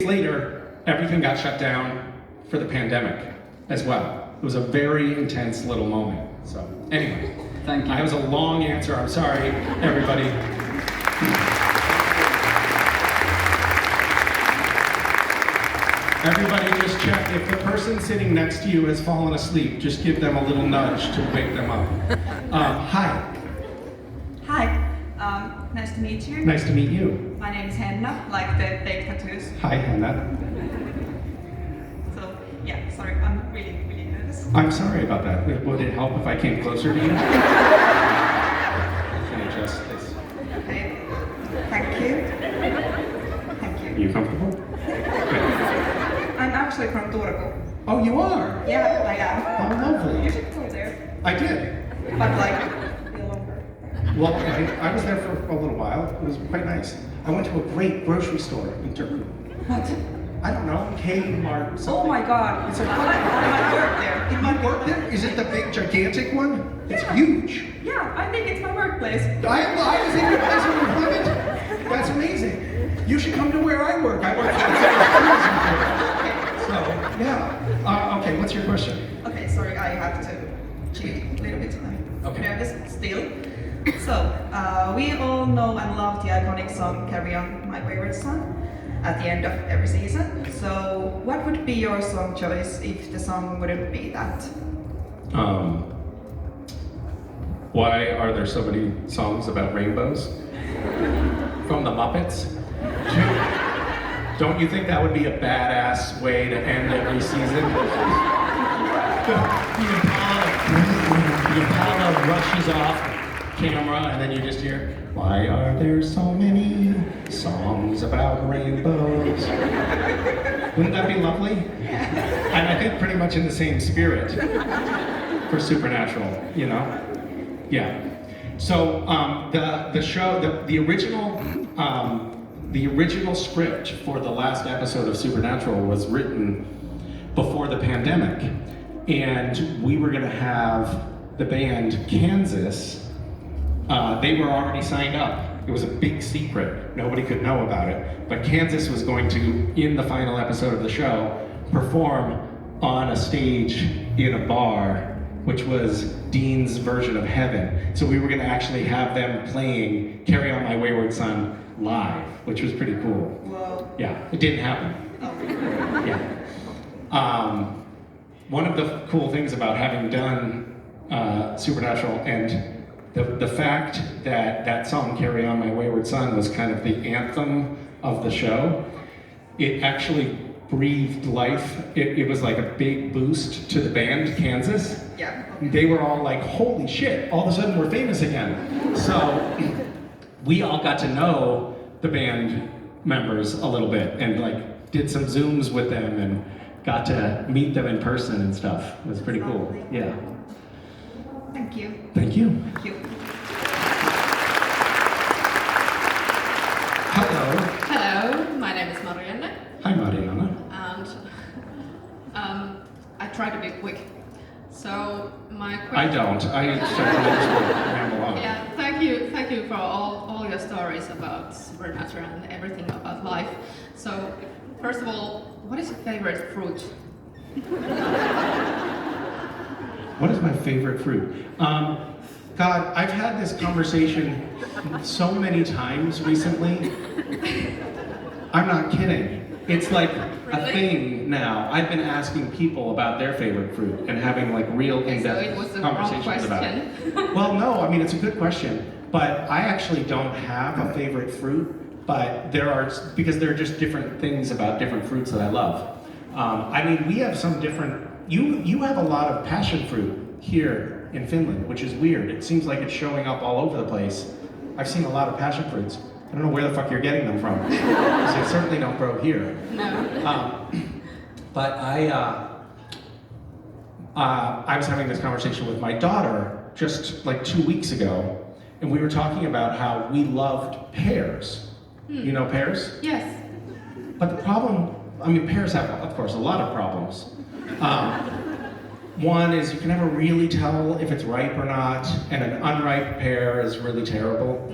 later, everything got shut down for the pandemic as well. It was a very intense little moment. So anyway, Thank you. that was a long answer. I'm sorry, everybody. Everybody just check. If the person sitting next to you has fallen asleep, just give them a little nudge to wake them up. Hi. Hi, nice to meet you. Nice to meet you. My name is Henna, like the fake tattoos. Hi, Hannah. So, yeah, sorry, I'm really, really nervous. I'm sorry about that. Would it help if I came closer to you? Can I adjust this? Okay, thank you. Thank Are you. you comfortable? I'm actually from Turku. Oh, you are? Yeah, I am. How lovely. You should go there, I did. but like, be longer. Well, I was there for a little while. It was quite nice. I went to a great grocery store in Turku. What? I don't know, Kmart. Oh something. my god, It's a I might work there. It might work there. Is it the big, gigantic one? It's Yeah. huge. Yeah, I think it's my workplace. I was in your place of employment. That's amazing. You should come to where I work. I work for the So, yeah. Okay, what's your question? Okay, sorry, I have to cheat a little bit. I'm Okay. nervous still. So, we all know and love the iconic song Carry On, My Wayward Son, at the end of every season. So, what would be your song choice if the song wouldn't be that? Why are there so many songs about rainbows? From the Muppets? Don't you think that would be a badass way to end every season? the Impala rushes off camera and then you just hear, why are there so many songs about rainbows? Wouldn't that be lovely? And I think pretty much in the same spirit for Supernatural, you know? Yeah. So the show, the original script for the last episode of Supernatural was written before the pandemic, and we were going to have the band Kansas. They were already signed up. It was a big secret. Nobody could know about it. But Kansas was going to, in the final episode of the show, perform on a stage in a bar, which was Dean's version of Heaven. So we were going to actually have them playing Carry On My Wayward Son live, which was pretty cool. Well, Yeah, it didn't happen. oh. Yeah. One of the cool things about having done Supernatural and the fact that that song, Carry On My Wayward Son, was kind of the anthem of the show, it actually breathed life. It was like a big boost to the band, Kansas. Yeah. They were all like, holy shit, all of a sudden we're famous again. So we all got to know the band members a little bit and like did some Zooms with them and got to meet them in person and stuff. It was pretty cool. Yeah. Thank you. Thank you. Thank you. Hello. Hello, my name is Marianne, Hi, Mariana. and I try to be quick. So my I question. don't. I certainly just will ramble on. Yeah, thank you for all your stories about Supernatural and everything about life. So first of all, what is your favorite fruit? What is my favorite fruit? God, I've had this conversation so many times recently. I'm not kidding. It's like a Really? thing now. I've been asking people about their favorite fruit and having like real Okay, so it in-depth was the wrong conversations about it. question. Well, no, I mean, it's a good question, but I actually don't have a favorite fruit, but there are, because there are just different things about different fruits that I love. I mean, we have some different, you have a lot of passion fruit here in Finland, which is weird. It seems like it's showing up all over the place. I've seen a lot of passion fruits. I don't know where the fuck you're getting them from, because they certainly don't grow here. No. But I was having this conversation with my daughter just like 2 weeks ago, and we were talking about how we loved pears. You know pears? Yes. But the problem, I mean, pears have, of course, a lot of problems. One is you can never really tell if it's ripe or not, and an unripe pear is really terrible.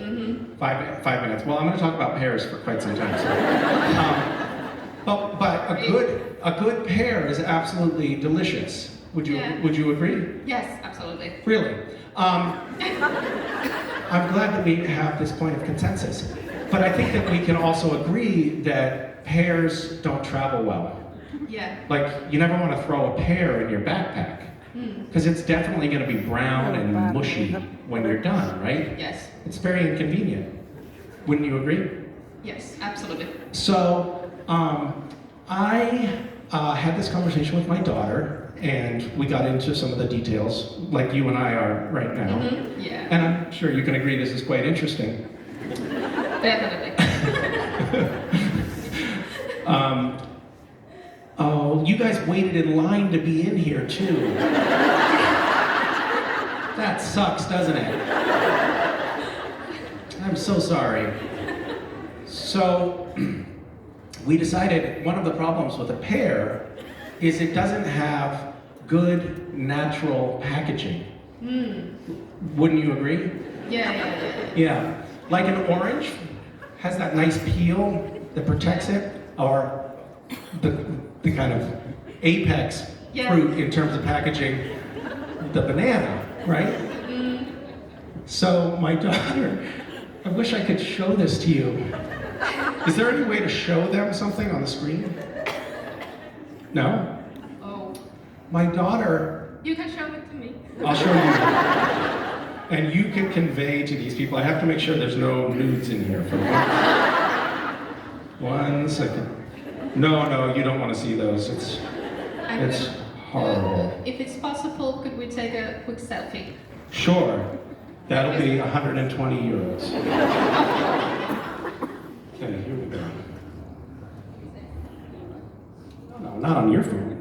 5 minutes. Well, I'm going to talk about pears for quite some time. So. But a good pear is absolutely delicious. Would you agree? Yes, absolutely. Really? I'm glad that we have this point of consensus. But I think that we can also agree that pears don't travel well. Yeah. Like, you never want to throw a pear in your backpack. Because it's definitely going to be brown and mushy when you're done, right? Yes. It's very inconvenient. Wouldn't you agree? Yes, absolutely. So, I had this conversation with my daughter, and we got into some of the details, like you and I are right now. Yeah. And I'm sure you can agree this is quite interesting. Definitely. Oh, you guys waited in line to be in here too. That sucks, doesn't it? I'm so sorry. So, we decided one of the problems with a pear is it doesn't have good natural packaging. Wouldn't you agree? Yeah. Yeah. Like an orange has that nice peel that protects it, or the kind of apex fruit in terms of packaging, the banana, right? So my daughter, I wish I could show this to you. Is there any way to show them something on the screen? No? Oh. My daughter, You can show it to me. I'll show you. And you can convey to these people, I have to make sure there's no nudes in here for 1 second. No, you don't want to see those. It's horrible. If it's possible, could we take a quick selfie? Sure. That'll be 120 euros. Okay, here we go. No, not on your phone.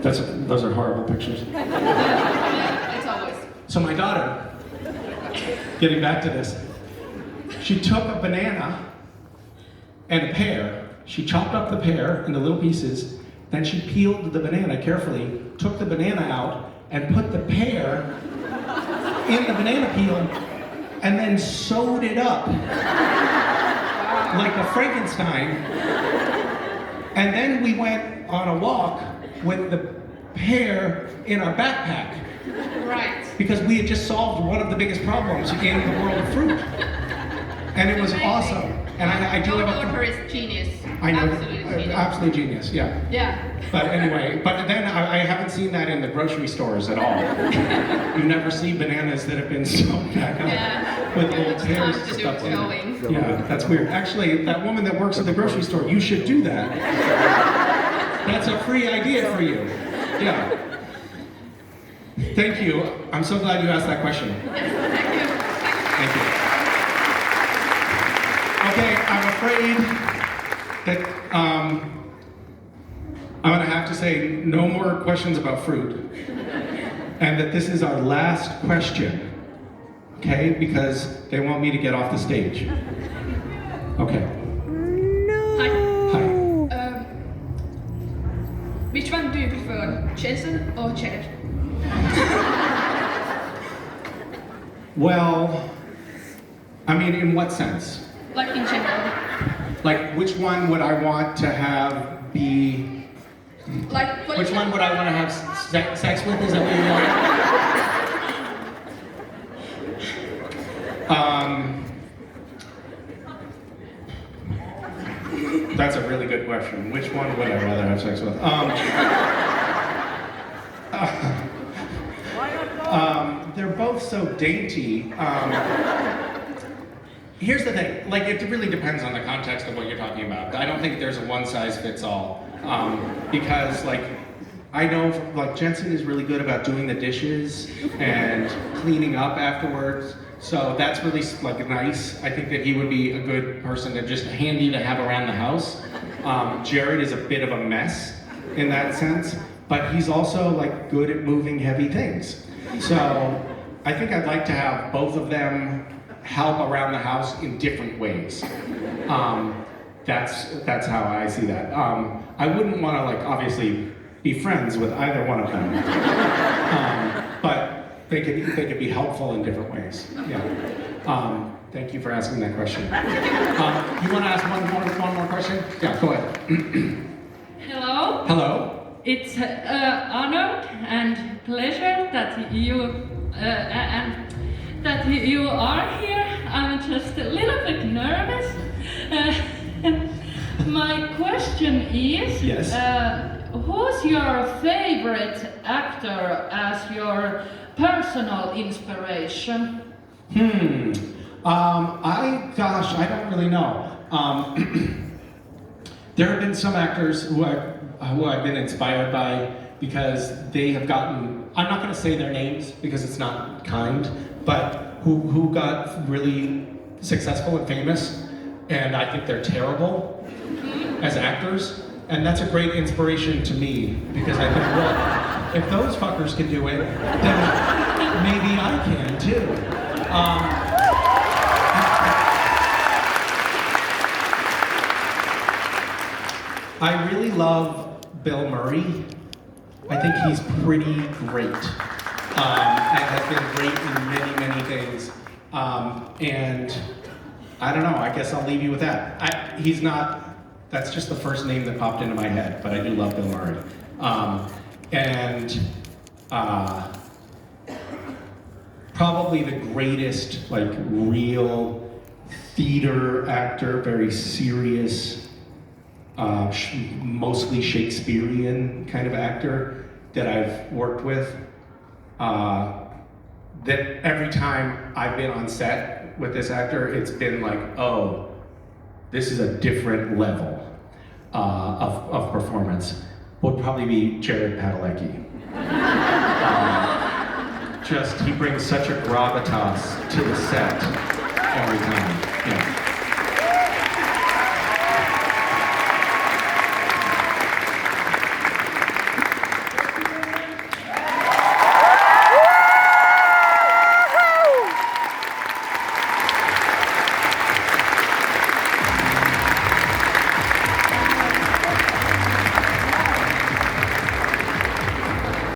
Those are horrible pictures. It's always. So my daughter, getting back to this, she took a banana and a pear, she chopped up the pear into little pieces, then she peeled the banana carefully, took the banana out, and put the pear in the banana peel, and then sewed it up like a Frankenstein. And then we went on a walk with the pear in our backpack. Right. Because we had just solved one of the biggest problems in the world of fruit. And it was Amazing. awesome. And I do Your have daughter is genius. I know, Absolutely genius. absolute genius, yeah. Yeah. But anyway, but then I haven't seen that in the grocery stores at all. You never see bananas that have been sewn back up with little pears Time to do stuck in them. showing. Yeah, that's weird. Actually, that woman that works at the grocery store, you should do that. That's a free idea for you. Yeah. Thank you. I'm so glad you asked that question. Yes, thank you. Thank you. Okay, I'm afraid that I'm going to have to say no more questions about fruit, and that this is our last question, okay? Because they want me to get off the stage. Okay. Hi. Hi. Which one do you prefer, Jensen or Chad? Well, I mean, in what sense? Like in general. Like, which one would I want to have be? Like for Which one would I want to have sex with? Is that what you want? That's a really good question. Which one would I rather have sex with? They're both so dainty. Here's the thing, like it really depends on the context of what you're talking about. I don't think there's a one size fits all. Because like, I know like Jensen is really good about doing the dishes and cleaning up afterwards. So that's really like nice. I think that he would be a good person to just handy to have around the house. Jared is a bit of a mess in that sense, but he's also like good at moving heavy things. So I think I'd like to have both of them help around the house in different ways. That's how I see that. I wouldn't want to like obviously be friends with either one of them. But they could be helpful in different ways. Yeah. Thank you for asking that question. You want to ask one more question? Yeah, go ahead. Hello. Hello. It's honor and pleasure that you are here. I'm just a little bit nervous. My question is, Yes. Who's your favorite actor as your personal inspiration? I don't really know. There have been some actors who I've been inspired by because they have gotten, I'm not going to say their names because it's not kind, but who got really successful and famous, and I think they're terrible as actors, and that's a great inspiration to me because I think, well, if those fuckers can do it, then maybe I can too. I really love Bill Murray. I think he's pretty great, and has been great in many, many things. And I don't know, I guess I'll leave you with that. He's not, that's just the first name that popped into my head, but I do love Bill Murray. Probably the greatest, like, real theater actor, very serious, mostly Shakespearean kind of actor that I've worked with. That every time I've been on set with this actor, it's been like, oh, this is a different level of performance. Would probably be Jared Padalecki. He brings such a gravitas to the set every time.